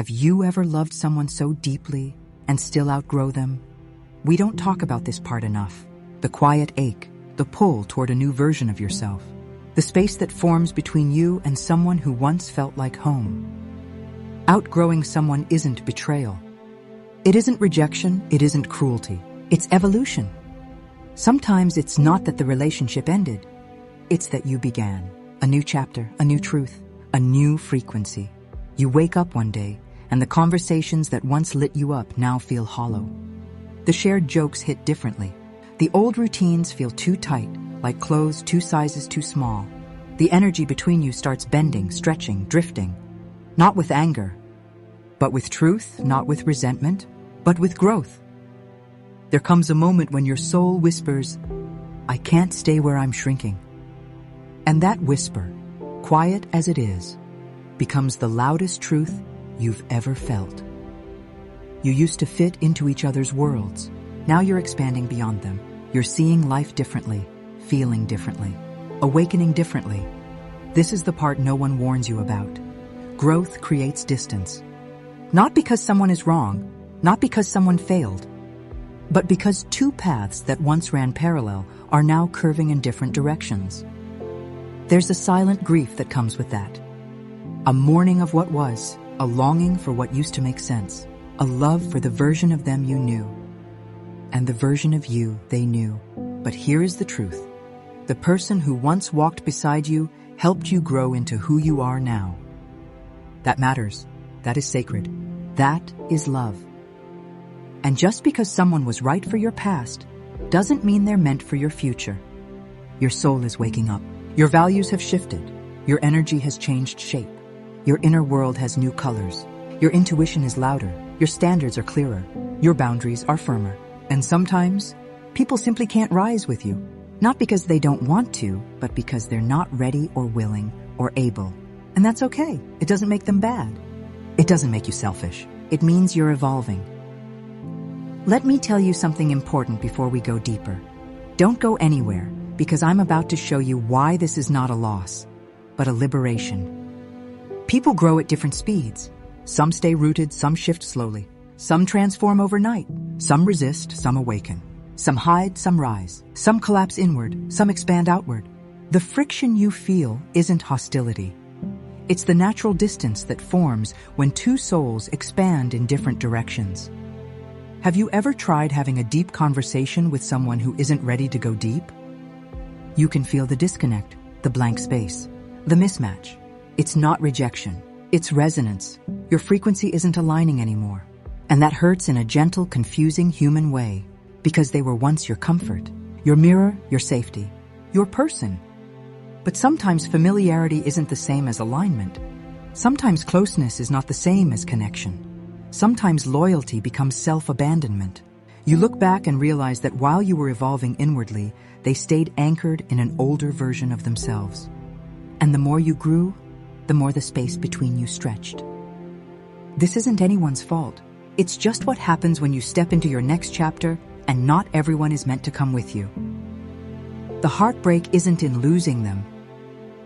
Have you ever loved someone so deeply and still outgrow them? We don't talk about this part enough. The quiet ache, the pull toward a new version of yourself. The space that forms between you and someone who once felt like home. Outgrowing someone isn't betrayal. It isn't rejection, it isn't cruelty. It's evolution. Sometimes it's not that the relationship ended. It's that you began. A new chapter, a new truth, a new frequency. You wake up one day, and the conversations that once lit you up now feel hollow. The shared jokes hit differently. The old routines feel too tight, like clothes 2 sizes too small. The energy between you starts bending, stretching, drifting. Not with anger, but with truth, not with resentment, but with growth. There comes a moment when your soul whispers, "I can't stay where I'm shrinking." And that whisper, quiet as it is, becomes the loudest truth you've ever felt. You used to fit into each other's worlds. Now you're expanding beyond them. You're seeing life differently, feeling differently, awakening differently. This is the part no one warns you about. Growth creates distance. Not because someone is wrong, not because someone failed, but because 2 paths that once ran parallel are now curving in different directions. There's a silent grief that comes with that. A mourning of what was, a longing for what used to make sense, a love for the version of them you knew, and the version of you they knew. But here is the truth. The person who once walked beside you helped you grow into who you are now. That matters. That is sacred. That is love. And just because someone was right for your past doesn't mean they're meant for your future. Your soul is waking up. Your values have shifted. Your energy has changed shape. Your inner world has new colors. Your intuition is louder. Your standards are clearer. Your boundaries are firmer. And sometimes, people simply can't rise with you. Not because they don't want to, but because they're not ready or willing or able. And that's okay. It doesn't make them bad. It doesn't make you selfish. It means you're evolving. Let me tell you something important before we go deeper. Don't go anywhere, because I'm about to show you why this is not a loss, but a liberation. People grow at different speeds. Some stay rooted, some shift slowly. Some transform overnight. Some resist, some awaken. Some hide, some rise. Some collapse inward, some expand outward. The friction you feel isn't hostility. It's the natural distance that forms when 2 souls expand in different directions. Have you ever tried having a deep conversation with someone who isn't ready to go deep? You can feel the disconnect, the blank space, the mismatch. It's not rejection. It's resonance. Your frequency isn't aligning anymore. And that hurts in a gentle, confusing human way, because they were once your comfort, your mirror, your safety, your person. But sometimes familiarity isn't the same as alignment. Sometimes closeness is not the same as connection. Sometimes loyalty becomes self-abandonment. You look back and realize that while you were evolving inwardly, they stayed anchored in an older version of themselves. And the more you grew, the more the space between you stretched. This isn't anyone's fault. It's just what happens when you step into your next chapter, and not everyone is meant to come with you. The heartbreak isn't in losing them.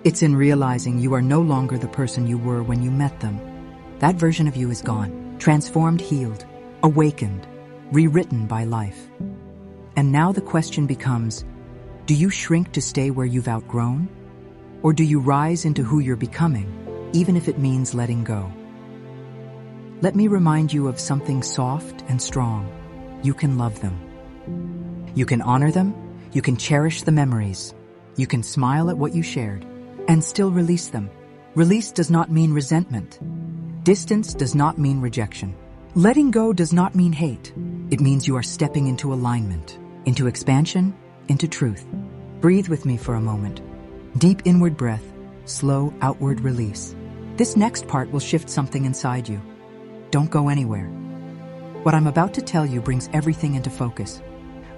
It's in realizing you are no longer the person you were when you met them. That version of you is gone, transformed, healed, awakened, rewritten by life. And now the question becomes, do you shrink to stay where you've outgrown? Or do you rise into who you're becoming, even if it means letting go? Let me remind you of something soft and strong. You can love them. You can honor them. You can cherish the memories. You can smile at what you shared and still release them. Release does not mean resentment. Distance does not mean rejection. Letting go does not mean hate. It means you are stepping into alignment, into expansion, into truth. Breathe with me for a moment. Deep inward breath, slow outward release. This next part will shift something inside you. Don't go anywhere. What I'm about to tell you brings everything into focus.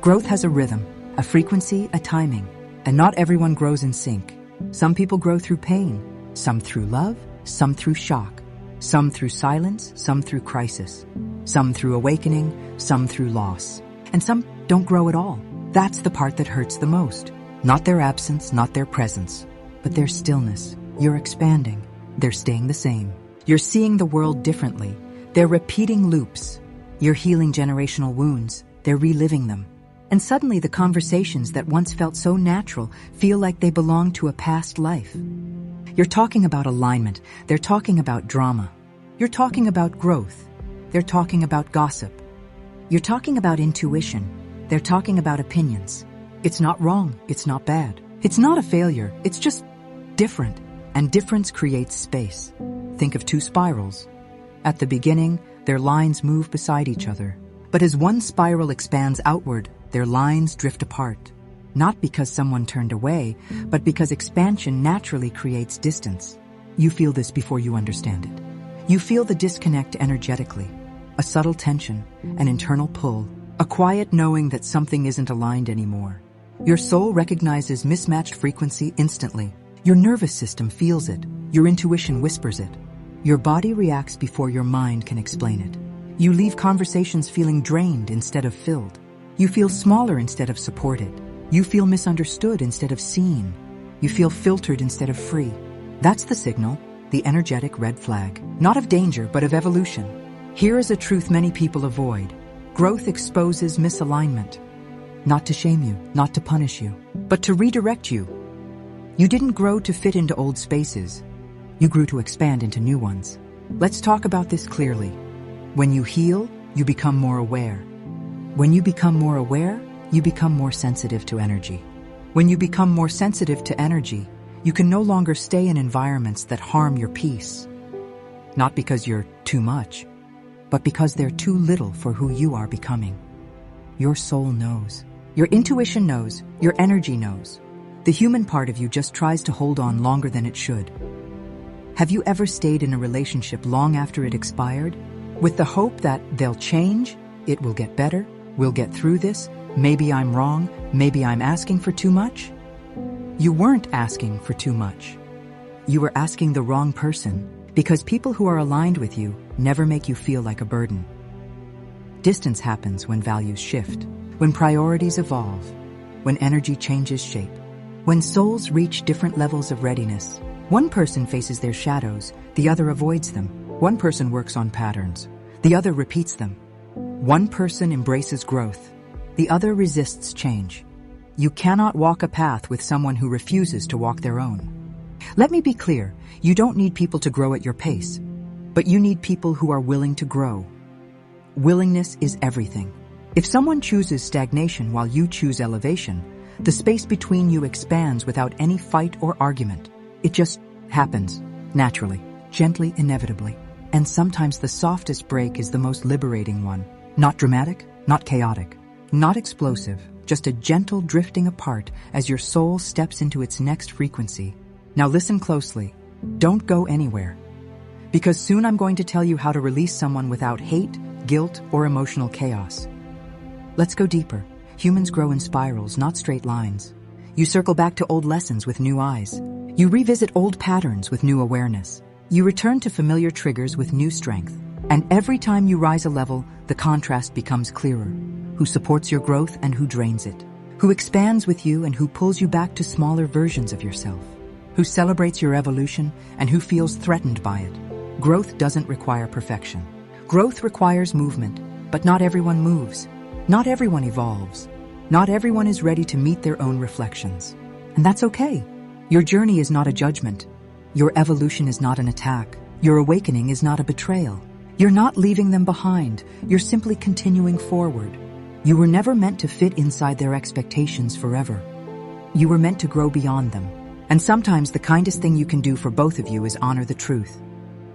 Growth has a rhythm, a frequency, a timing, and not everyone grows in sync. Some people grow through pain, some through love, some through shock, some through silence, some through crisis, some through awakening, some through loss. And some don't grow at all. That's the part that hurts the most. Not their absence, not their presence, but their stillness. You're expanding. They're staying the same. You're seeing the world differently, They're repeating loops. You're healing generational wounds. They're reliving them. And suddenly the conversations that once felt so natural feel like they belong to a past life. You're talking about alignment. They're talking about drama. You're talking about growth. They're talking about gossip. You're talking about intuition. They're talking about opinions. It's not wrong. It's not bad. It's not a failure. It's just different. And difference creates space. Think of two spirals. At the beginning, their lines move beside each other. But as one spiral expands outward, their lines drift apart. Not because someone turned away, but because expansion naturally creates distance. You feel this before you understand it. You feel the disconnect energetically. A subtle tension, an internal pull, a quiet knowing that something isn't aligned anymore. Your soul recognizes mismatched frequency instantly. Your nervous system feels it. Your intuition whispers it. Your body reacts before your mind can explain it. You leave conversations feeling drained instead of filled. You feel smaller instead of supported. You feel misunderstood instead of seen. You feel filtered instead of free. That's the signal, the energetic red flag. Not of danger, but of evolution. Here is a truth many people avoid. Growth exposes misalignment. Not to shame you, not to punish you, but to redirect you. You didn't grow to fit into old spaces. You grew to expand into new ones. Let's talk about this clearly. When you heal, you become more aware. When you become more aware, you become more sensitive to energy. When you become more sensitive to energy, you can no longer stay in environments that harm your peace. Not because you're too much, but because they're too little for who you are becoming. Your soul knows. Your intuition knows. Your energy knows. The human part of you just tries to hold on longer than it should. Have you ever stayed in a relationship long after it expired, with the hope that they'll change, it will get better, we'll get through this, maybe I'm wrong, maybe I'm asking for too much? You weren't asking for too much. You were asking the wrong person, because people who are aligned with you never make you feel like a burden. Distance happens when values shift, when priorities evolve, when energy changes shape, when souls reach different levels of readiness. One person faces their shadows, the other avoids them. One person works on patterns, the other repeats them. One person embraces growth, the other resists change. You cannot walk a path with someone who refuses to walk their own. Let me be clear, you don't need people to grow at your pace, but you need people who are willing to grow. Willingness is everything. If someone chooses stagnation while you choose elevation, the space between you expands without any fight or argument. It just happens, naturally, gently, inevitably. And sometimes the softest break is the most liberating one. Not dramatic, not chaotic, not explosive, just a gentle drifting apart as your soul steps into its next frequency. Now listen closely. Don't go anywhere. Because soon I'm going to tell you how to release someone without hate, guilt, or emotional chaos. Let's go deeper. Humans grow in spirals, not straight lines. You circle back to old lessons with new eyes. You revisit old patterns with new awareness. You return to familiar triggers with new strength. And every time you rise a level, the contrast becomes clearer. Who supports your growth and who drains it. Who expands with you and who pulls you back to smaller versions of yourself. Who celebrates your evolution and who feels threatened by it. Growth doesn't require perfection. Growth requires movement, but not everyone moves. Not everyone evolves. Not everyone is ready to meet their own reflections. And that's okay. Your journey is not a judgment. Your evolution is not an attack. Your awakening is not a betrayal. You're not leaving them behind. You're simply continuing forward. You were never meant to fit inside their expectations forever. You were meant to grow beyond them. And sometimes the kindest thing you can do for both of you is honor the truth.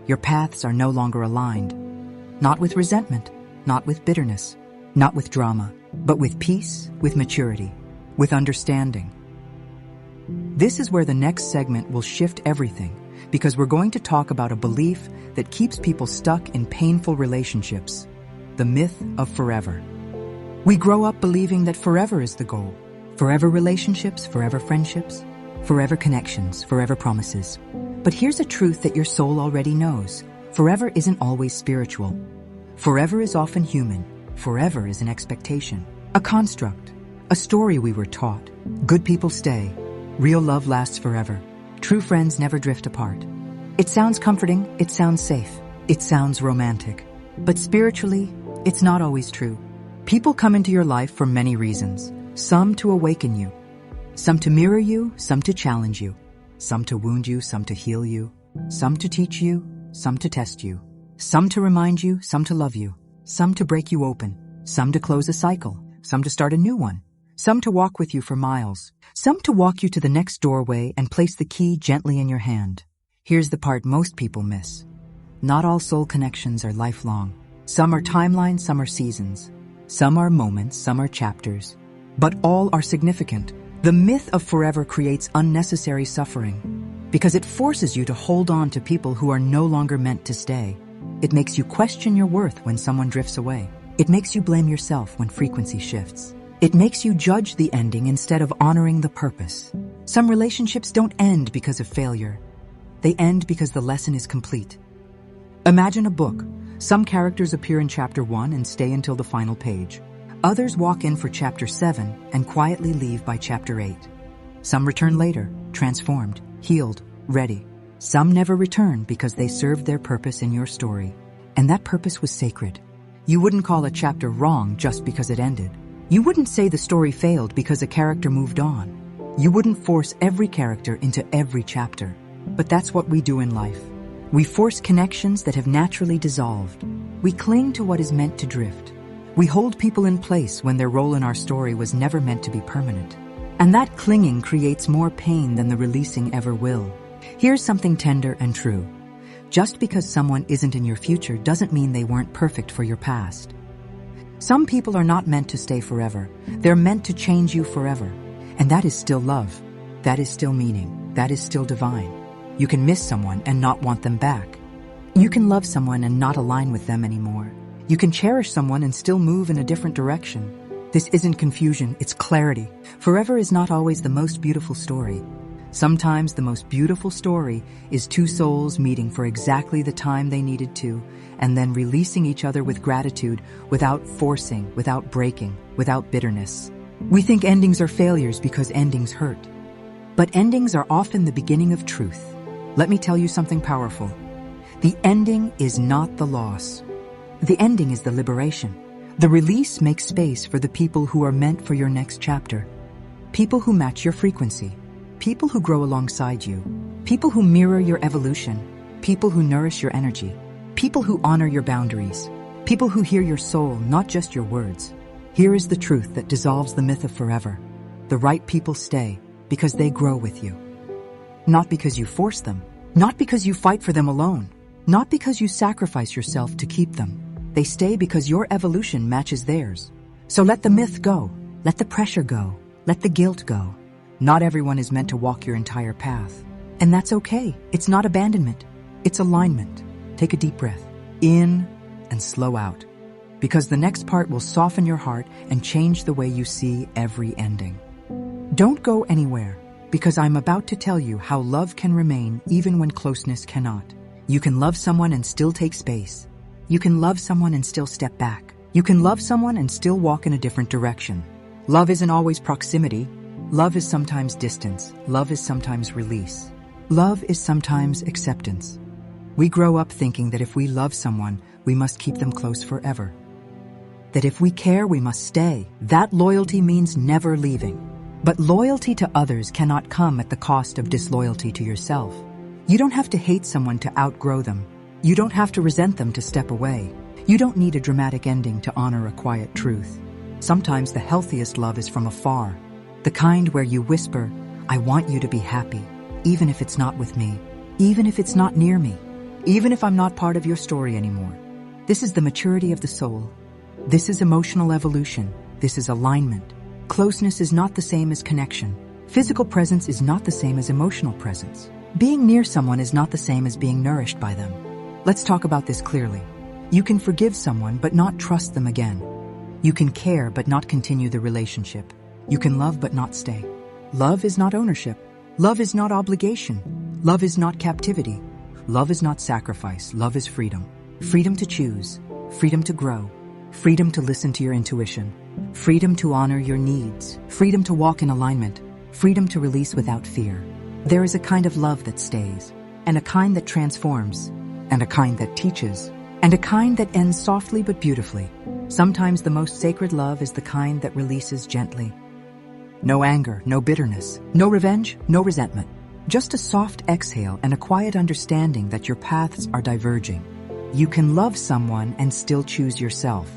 Your paths are no longer aligned. Not with resentment, not with bitterness, not with drama, but with peace, with maturity, with understanding. This is where the next segment will shift everything, because we're going to talk about a belief that keeps people stuck in painful relationships, the myth of forever. We grow up believing that forever is the goal. Forever relationships, forever friendships, forever connections, forever promises. But here's a truth that your soul already knows. Forever isn't always spiritual. Forever is often human. Forever is an expectation, a construct, a story we were taught. Good people stay. Real love lasts forever. True friends never drift apart. It sounds comforting, it sounds safe, it sounds romantic. But spiritually, it's not always true. People come into your life for many reasons. Some to awaken you, some to mirror you, some to challenge you, some to wound you, some to heal you, some to teach you, some to test you, some to remind you, some to love you, some to break you open, some to close a cycle, some to start a new one, some to walk with you for miles, some to walk you to the next doorway and place the key gently in your hand. Here's the part most people miss. Not all soul connections are lifelong. Some are timelines, some are seasons. Some are moments, some are chapters. But all are significant. The myth of forever creates unnecessary suffering because it forces you to hold on to people who are no longer meant to stay. It makes you question your worth when someone drifts away. It makes you blame yourself when frequency shifts. It makes you judge the ending instead of honoring the purpose. Some relationships don't end because of failure. They end because the lesson is complete. Imagine a book. Some characters appear in chapter 1 and stay until the final page. Others walk in for chapter 7 and quietly leave by chapter 8. Some return later, transformed, healed, ready. Some never return because they served their purpose in your story. And that purpose was sacred. You wouldn't call a chapter wrong just because it ended. You wouldn't say the story failed because a character moved on. You wouldn't force every character into every chapter. But that's what we do in life. We force connections that have naturally dissolved. We cling to what is meant to drift. We hold people in place when their role in our story was never meant to be permanent. And that clinging creates more pain than the releasing ever will. Here's something tender and true. Just because someone isn't in your future doesn't mean they weren't perfect for your past. Some people are not meant to stay forever. They're meant to change you forever. And that is still love. That is still meaning. That is still divine. You can miss someone and not want them back. You can love someone and not align with them anymore. You can cherish someone and still move in a different direction. This isn't confusion, it's clarity. Forever is not always the most beautiful story. Sometimes the most beautiful story is two souls meeting for exactly the time they needed to, and then releasing each other with gratitude, without forcing, without breaking, without bitterness. We think endings are failures because endings hurt. But endings are often the beginning of truth. Let me tell you something powerful. The ending is not the loss. The ending is the liberation. The release makes space for the people who are meant for your next chapter. People who match your frequency. People who grow alongside you. People who mirror your evolution. People who nourish your energy. People who honor your boundaries. People who hear your soul, not just your words. Here is the truth that dissolves the myth of forever. The right people stay because they grow with you. Not because you force them. Not because you fight for them alone. Not because you sacrifice yourself to keep them. They stay because your evolution matches theirs. So let the myth go. Let the pressure go. Let the guilt go. Not everyone is meant to walk your entire path. And that's okay. It's not abandonment. It's alignment. Take a deep breath. In and slow out. Because the next part will soften your heart and change the way you see every ending. Don't go anywhere, because I'm about to tell you how love can remain even when closeness cannot. You can love someone and still take space. You can love someone and still step back. You can love someone and still walk in a different direction. Love isn't always proximity. Love is sometimes distance. Love is sometimes release. Love is sometimes acceptance. We grow up thinking that if we love someone, we must keep them close forever. That if we care, we must stay. That loyalty means never leaving. But loyalty to others cannot come at the cost of disloyalty to yourself. You don't have to hate someone to outgrow them. You don't have to resent them to step away. You don't need a dramatic ending to honor a quiet truth. Sometimes the healthiest love is from afar. The kind where you whisper, I want you to be happy, even if it's not with me, even if it's not near me, even if I'm not part of your story anymore. This is the maturity of the soul. This is emotional evolution. This is alignment. Closeness is not the same as connection. Physical presence is not the same as emotional presence. Being near someone is not the same as being nourished by them. Let's talk about this clearly. You can forgive someone but not trust them again. You can care but not continue the relationship. You can love but not stay. Love is not ownership. Love is not obligation. Love is not captivity. Love is not sacrifice. Love is freedom. Freedom to choose. Freedom to grow. Freedom to listen to your intuition. Freedom to honor your needs. Freedom to walk in alignment. Freedom to release without fear. There is a kind of love that stays, and a kind that transforms, and a kind that teaches, and a kind that ends softly but beautifully. Sometimes the most sacred love is the kind that releases gently. No anger, no bitterness, no revenge, no resentment. Just a soft exhale and a quiet understanding that your paths are diverging. You can love someone and still choose yourself.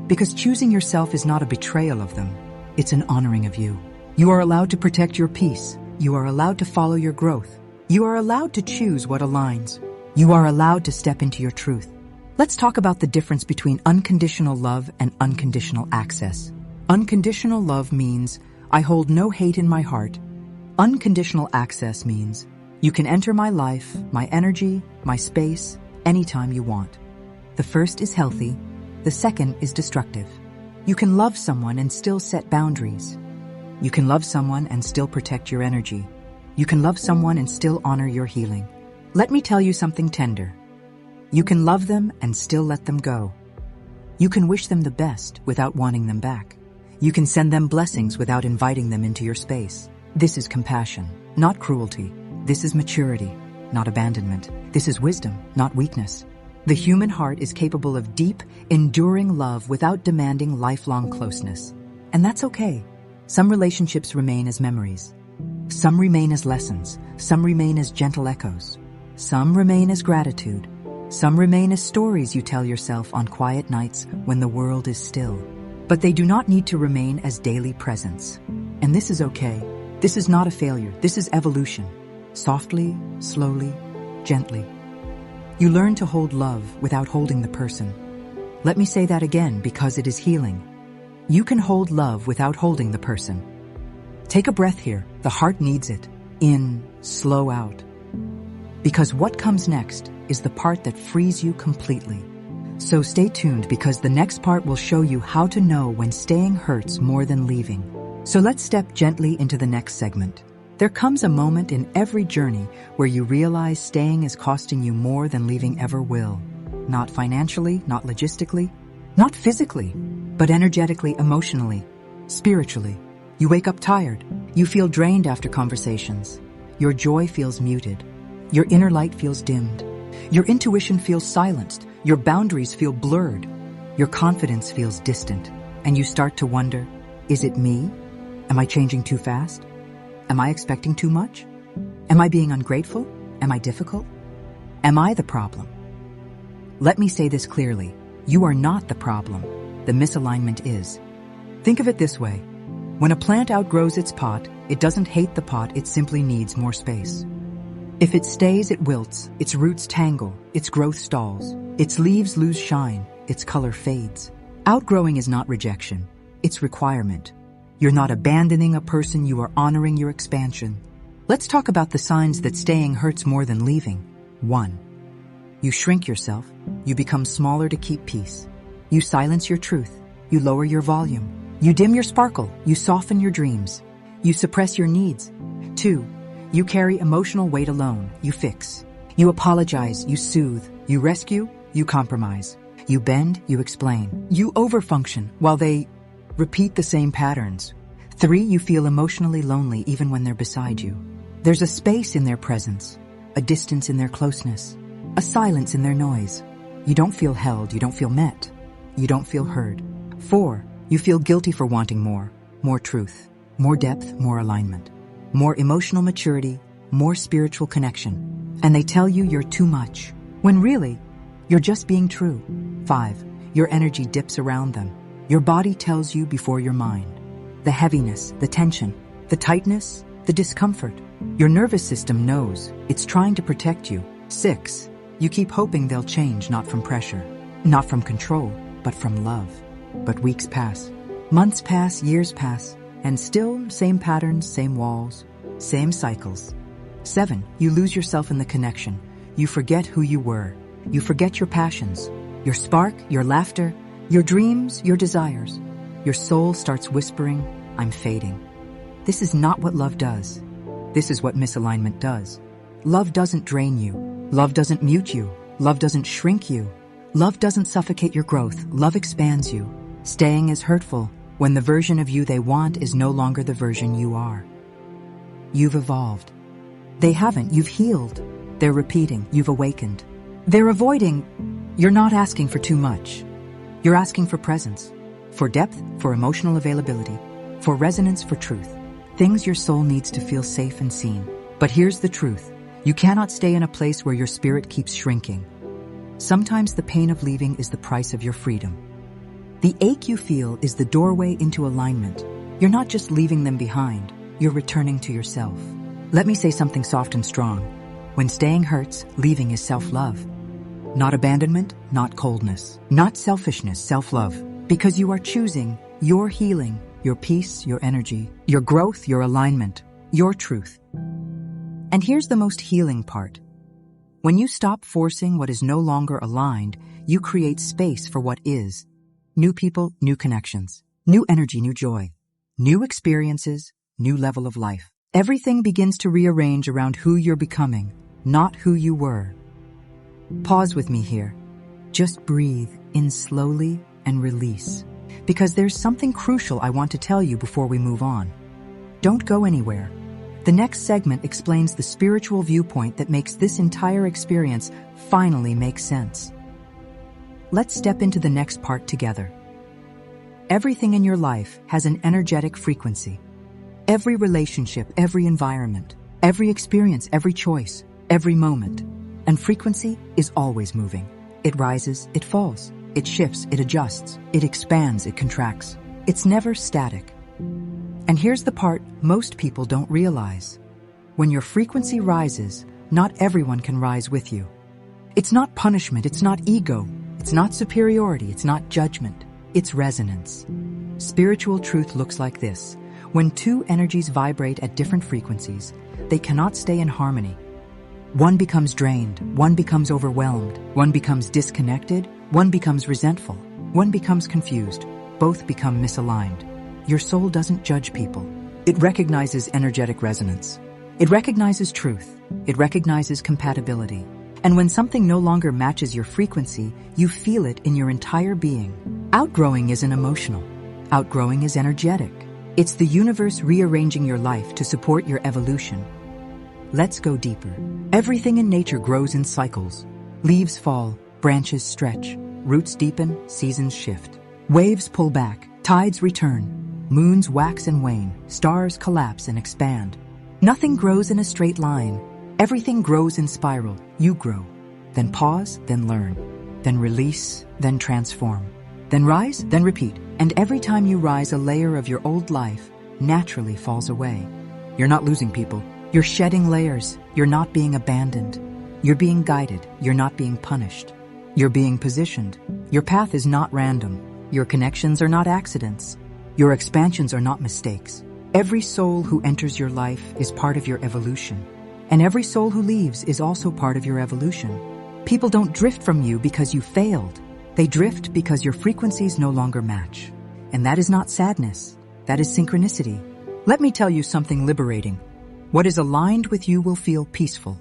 Because choosing yourself is not a betrayal of them, it's an honoring of you. You are allowed to protect your peace. You are allowed to follow your growth. You are allowed to choose what aligns. You are allowed to step into your truth. Let's talk about the difference between unconditional love and unconditional access. Unconditional love means I hold no hate in my heart. Unconditional access means you can enter my life, my energy, my space, anytime you want. The first is healthy. The second is destructive. You can love someone and still set boundaries. You can love someone and still protect your energy. You can love someone and still honor your healing. Let me tell you something tender. You can love them and still let them go. You can wish them the best without wanting them back. You can send them blessings without inviting them into your space. This is compassion, not cruelty. This is maturity, not abandonment. This is wisdom, not weakness. The human heart is capable of deep, enduring love without demanding lifelong closeness. And that's okay. Some relationships remain as memories. Some remain as lessons. Some remain as gentle echoes. Some remain as gratitude. Some remain as stories you tell yourself on quiet nights when the world is still. But they do not need to remain as daily presence. And this is okay. This is not a failure. This is evolution. Softly, slowly, gently. You learn to hold love without holding the person. Let me say that again because it is healing. You can hold love without holding the person. Take a breath here. The heart needs it. In, slow out. Because what comes next is the part that frees you completely. So stay tuned because the next part will show you how to know when staying hurts more than leaving. So let's step gently into the next segment. There comes a moment in every journey where you realize staying is costing you more than leaving ever will. Not financially, not logistically, not physically, but energetically, emotionally, spiritually. You wake up tired. You feel drained after conversations. Your joy feels muted. Your inner light feels dimmed. Your intuition feels silenced. Your boundaries feel blurred. Your confidence feels distant. And you start to wonder, is it me? Am I changing too fast? Am I expecting too much? Am I being ungrateful? Am I difficult? Am I the problem? Let me say this clearly. You are not the problem. The misalignment is. Think of it this way. When a plant outgrows its pot, it doesn't hate the pot, it simply needs more space. If it stays, it wilts, its roots tangle, its growth stalls, its leaves lose shine, its color fades. Outgrowing is not rejection, it's requirement. You're not abandoning a person, you are honoring your expansion. Let's talk about the signs that staying hurts more than leaving. 1. You shrink yourself. You become smaller to keep peace. You silence your truth. You lower your volume. You dim your sparkle. You soften your dreams. You suppress your needs. 2. You carry emotional weight alone. You fix. You apologize. You soothe. You rescue. You compromise. You bend. You explain. You overfunction while they repeat the same patterns. 3. You feel emotionally lonely even when they're beside you. There's a space in their presence, a distance in their closeness, a silence in their noise. You don't feel held, you don't feel met, you don't feel heard. 4. You feel guilty for wanting more truth, more depth, more alignment, more emotional maturity, more spiritual connection. And they tell you you're too much, when really, you're just being true. 5. Your energy dips around them. Your body tells you before your mind. The heaviness, the tension, the tightness, the discomfort. Your nervous system knows. It's trying to protect you. 6. You keep hoping they'll change, not from pressure, not from control, but from love. But weeks pass, months pass, years pass, and still same patterns, same walls, same cycles. 7. You lose yourself in the connection. You forget who you were. You forget your passions, your spark, your laughter, your dreams, your desires. Your soul starts whispering, I'm fading. This is not what love does. This is what misalignment does. Love doesn't drain you. Love doesn't mute you. Love doesn't shrink you. Love doesn't suffocate your growth. Love expands you. Staying is hurtful when the version of you they want is no longer the version you are. You've evolved. They haven't. You've healed. They're repeating. You've awakened. They're avoiding. You're not asking for too much. You're asking for presence, for depth, for emotional availability, for resonance, for truth. Things your soul needs to feel safe and seen. But here's the truth. You cannot stay in a place where your spirit keeps shrinking. Sometimes the pain of leaving is the price of your freedom. The ache you feel is the doorway into alignment. You're not just leaving them behind, you're returning to yourself. Let me say something soft and strong. When staying hurts, leaving is self-love. Not abandonment, not coldness, not selfishness, self-love. Because you are choosing your healing, your peace, your energy, your growth, your alignment, your truth. And here's the most healing part. When you stop forcing what is no longer aligned, you create space for what is. New people, new connections, new energy, new joy, new experiences, new level of life. Everything begins to rearrange around who you're becoming, not who you were. Pause with me here. Just breathe in slowly and release. Because there's something crucial I want to tell you before we move on. Don't go anywhere. The next segment explains the spiritual viewpoint that makes this entire experience finally make sense. Let's step into the next part together. Everything in your life has an energetic frequency. Every relationship, every environment, every experience, every choice, every moment. And frequency is always moving. It rises, it falls, it shifts, it adjusts, it expands, it contracts. It's never static. And here's the part most people don't realize. When your frequency rises, not everyone can rise with you. It's not punishment, it's not ego, it's not superiority, it's not judgment, it's resonance. Spiritual truth looks like this. When two energies vibrate at different frequencies, they cannot stay in harmony. One becomes drained, one becomes overwhelmed, one becomes disconnected, one becomes resentful, one becomes confused, both become misaligned. Your soul doesn't judge people. It recognizes energetic resonance. It recognizes truth. It recognizes compatibility. And when something no longer matches your frequency, you feel it in your entire being. Outgrowing isn't emotional. Outgrowing is energetic. It's the universe rearranging your life to support your evolution. Let's go deeper. Everything in nature grows in cycles. Leaves fall, branches stretch, roots deepen, seasons shift. Waves pull back, tides return, moons wax and wane, stars collapse and expand. Nothing grows in a straight line. Everything grows in spiral. You grow. Then pause, then learn. Then release, then transform. Then rise, then repeat. And every time you rise, a layer of your old life naturally falls away. You're not losing people. You're shedding layers. You're not being abandoned. You're being guided. You're not being punished. You're being positioned. Your path is not random. Your connections are not accidents. Your expansions are not mistakes. Every soul who enters your life is part of your evolution. And every soul who leaves is also part of your evolution. People don't drift from you because you failed. They drift because your frequencies no longer match. And that is not sadness. That is synchronicity. Let me tell you something liberating. What is aligned with you will feel peaceful.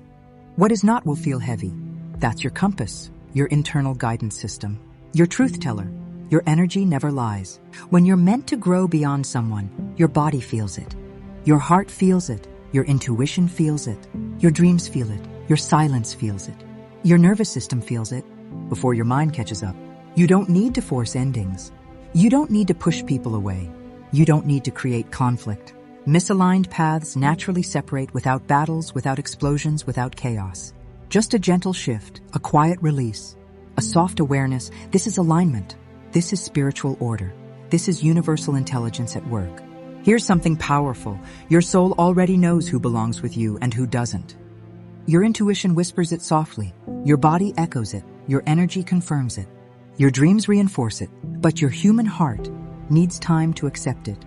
What is not will feel heavy. That's your compass, your internal guidance system, your truth teller. Your energy never lies. When you're meant to grow beyond someone, your body feels it. Your heart feels it. Your intuition feels it. Your dreams feel it. Your silence feels it. Your nervous system feels it before your mind catches up. You don't need to force endings. You don't need to push people away. You don't need to create conflict. Misaligned paths naturally separate without battles, without explosions, without chaos. Just a gentle shift, a quiet release, a soft awareness. This is alignment. This is spiritual order. This is universal intelligence at work. Here's something powerful. Your soul already knows who belongs with you and who doesn't. Your intuition whispers it softly. Your body echoes it. Your energy confirms it. Your dreams reinforce it. But your human heart needs time to accept it.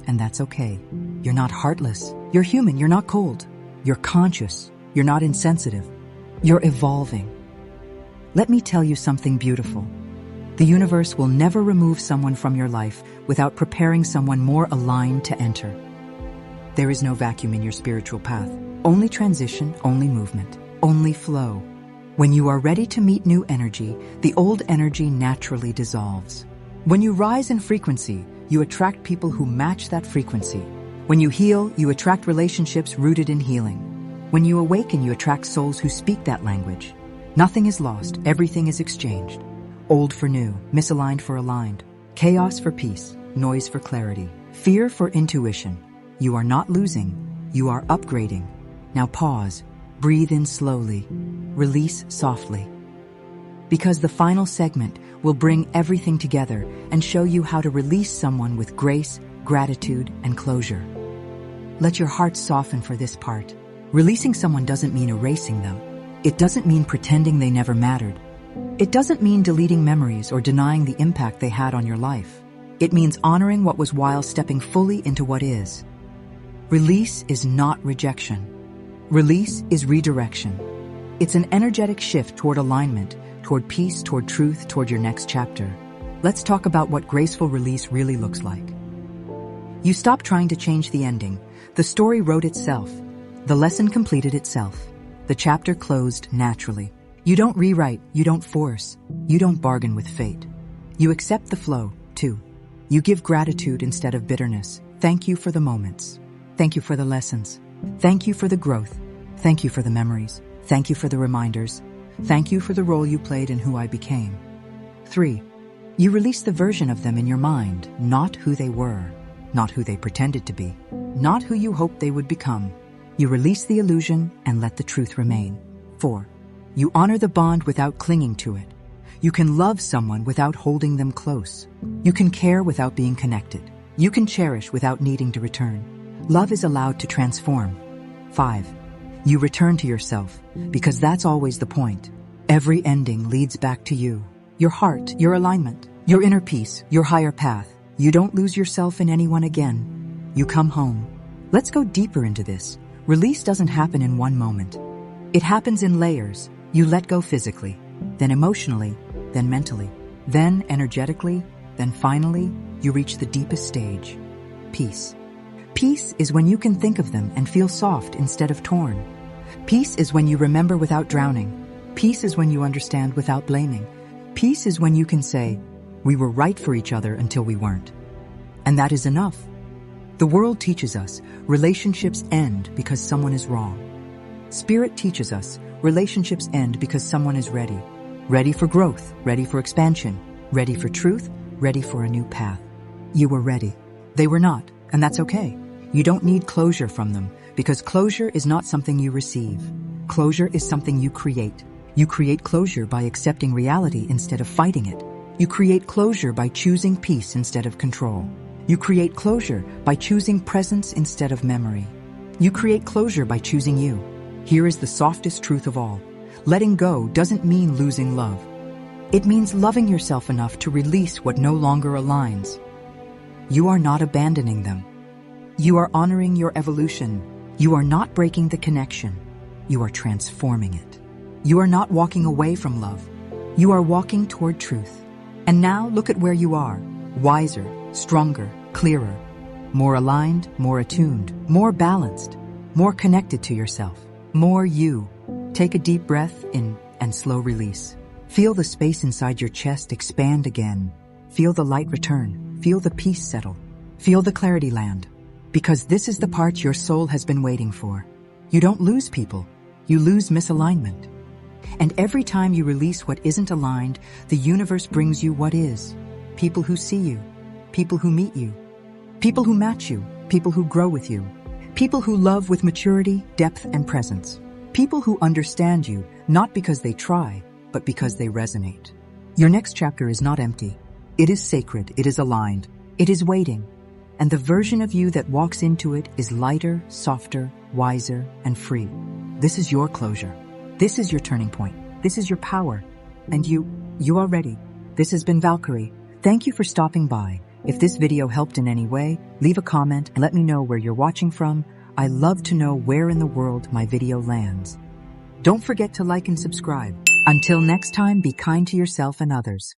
And that's okay. You're not heartless. You're human. You're not cold. You're conscious. You're not insensitive. You're evolving. Let me tell you something beautiful. The universe will never remove someone from your life without preparing someone more aligned to enter. There is no vacuum in your spiritual path. Only transition, only movement, only flow. When you are ready to meet new energy, the old energy naturally dissolves. When you rise in frequency, you attract people who match that frequency. When you heal, you attract relationships rooted in healing. When you awaken, you attract souls who speak that language. Nothing is lost, everything is exchanged. Old for new, misaligned for aligned, chaos for peace, noise for clarity, fear for intuition. You are not losing, you are upgrading. Now pause, breathe in slowly, release softly. Because the final segment will bring everything together and show you how to release someone with grace, gratitude, and closure. Let your heart soften for this part. Releasing someone doesn't mean erasing them. It doesn't mean pretending they never mattered. It doesn't mean deleting memories or denying the impact they had on your life. It means honoring what was while stepping fully into what is. Release is not rejection. Release is redirection. It's an energetic shift toward alignment, toward peace, toward truth, toward your next chapter. Let's talk about what graceful release really looks like. You stop trying to change the ending. The story wrote itself. The lesson completed itself. The chapter closed naturally. You don't rewrite, you don't force, you don't bargain with fate. You accept the flow, too. You give gratitude instead of bitterness. Thank you for the moments. Thank you for the lessons. Thank you for the growth. Thank you for the memories. Thank you for the reminders. Thank you for the role you played in who I became. 3. You release the version of them in your mind, not who they were, not who they pretended to be, not who you hoped they would become. You release the illusion and let the truth remain. 4. You honor the bond without clinging to it. You can love someone without holding them close. You can care without being connected. You can cherish without needing to return. Love is allowed to transform. 5. You return to yourself, because that's always the point. Every ending leads back to you. Your heart, your alignment, your inner peace, your higher path. You don't lose yourself in anyone again. You come home. Let's go deeper into this. Release doesn't happen in one moment. It happens in layers. You let go physically, then emotionally, then mentally, then energetically, then finally, you reach the deepest stage, peace. Peace is when you can think of them and feel soft instead of torn. Peace is when you remember without drowning. Peace is when you understand without blaming. Peace is when you can say, we were right for each other until we weren't. And that is enough. The world teaches us relationships end because someone is wrong. Spirit teaches us relationships end because someone is ready. Ready for growth, ready for expansion, ready for truth, ready for a new path. You were ready. They were not, and that's okay. You don't need closure from them, because closure is not something you receive. Closure is something you create. You create closure by accepting reality instead of fighting it. You create closure by choosing peace instead of control. You create closure by choosing presence instead of memory. You create closure by choosing you. Here is the softest truth of all. Letting go doesn't mean losing love. It means loving yourself enough to release what no longer aligns. You are not abandoning them. You are honoring your evolution. You are not breaking the connection. You are transforming it. You are not walking away from love. You are walking toward truth. And now look at where you are. Wiser, stronger, clearer, more aligned, more attuned, more balanced, more connected to yourself. More you. Take a deep breath in and slow release. Feel the space inside your chest expand again. Feel the light return. Feel the peace settle. Feel the clarity land. Because this is the part your soul has been waiting for. You don't lose people. You lose misalignment. And every time you release what isn't aligned, the universe brings you what is. People who see you. People who meet you. People who match you. People who grow with you. People who love with maturity, depth, and presence. People who understand you, not because they try, but because they resonate. Your next chapter is not empty. It is sacred, it is aligned, it is waiting. And the version of you that walks into it is lighter, softer, wiser, and free. This is your closure. This is your turning point. This is your power. And you are ready. This has been Valkyrie. Thank you for stopping by. If this video helped in any way, leave a comment and let me know where you're watching from. I love to know where in the world my video lands. Don't forget to like and subscribe. Until next time, be kind to yourself and others.